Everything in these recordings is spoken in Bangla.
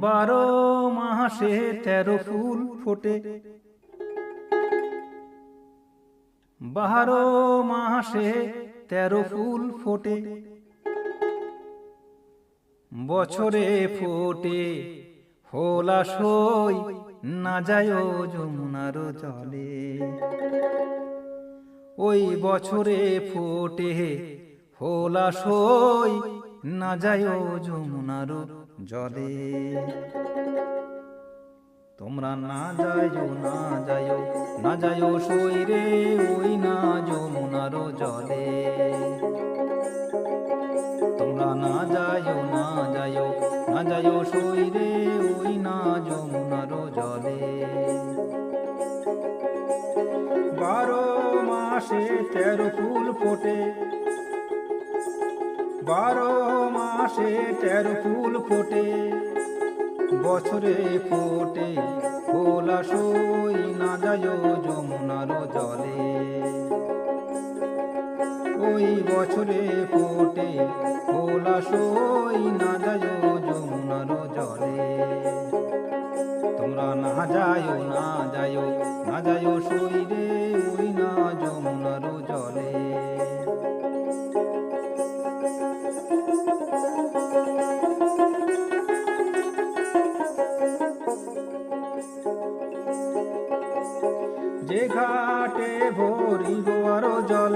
বারো মাসে 13 ফুল ফোটে, 12 মাসে 13 ফুল ফোটে, বছরে ফোটে হোলাসই না যায় যমুনার জলে। ওই বছরে ফোটে হোলাসই না যায় যমুনার জলে। তোমরা না যায়ো না যায়ো না যায়ো সই রে ওই না যমুনার জলে। তোমরা না যায়ো না যায়ো না যায়ো সই রে ওই না যমুনার জলে। 12 মাসে 13 ফুল ফোটে, 12 মাসে 13 ফুল ফোটে, বছরে ফোটে হোলাসই না যায় যমুনার জলে। ওই বছরে ফোটে হোলাসই না যায় যমুনার জলে। তোমরা না যায়ো না যায়ো না যায়ো সই রে ওই না যমুনার জলে। যে ঘাটে ভরিব আরো জল,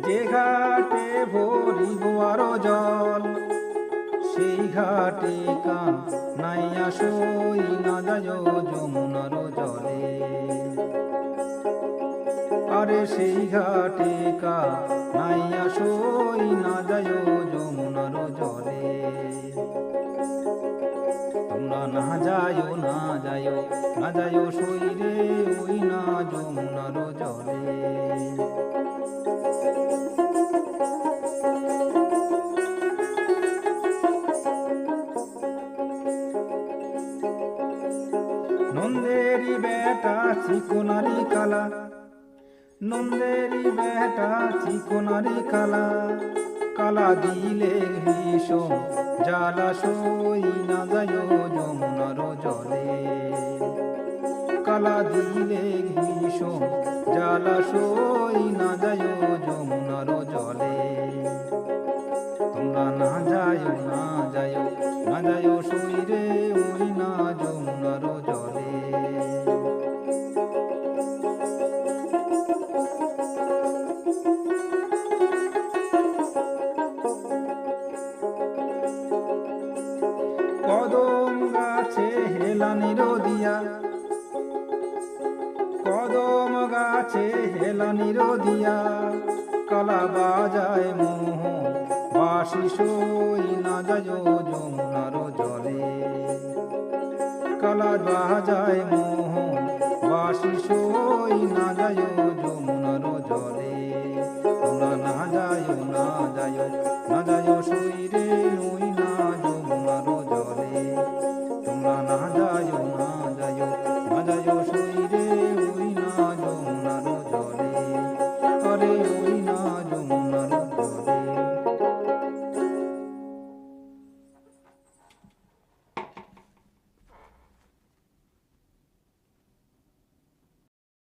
যে ঘাটে ভরিব আরো জল, সেই ঘাটে কানাইয়া সই না যায় যমুনার জলে। আরে সেই ঘাটে কানাইয়া সই না যায় যমুনার জলে। তোমরা না যায়ো না যায়ো না যায়ো সই রে ওই না যমুনার জলে। নন্দেরি বেটা চিকনারি কালা, নন্দেরি বেটা চিকনারি কালা, কালা দিলে ভীষণ জ্বালা সই না যায় যমুনার জলে। কালা দিলে ভীষণ জ্বালা সই না যায় যমুনার জলে। তোমরা না যায়ো না যায়ো না যায়ো সই রে ওই না যমুনার জলে। কদম গাছে হেলানির দিয়া, কদম গাছে হেলানির দিয়া, কালা বাজায় মোহ বাঁশি সই না যায় যমুনার জলে। কালা বাজায় মোহ বাঁশি সই না যায় যমুনার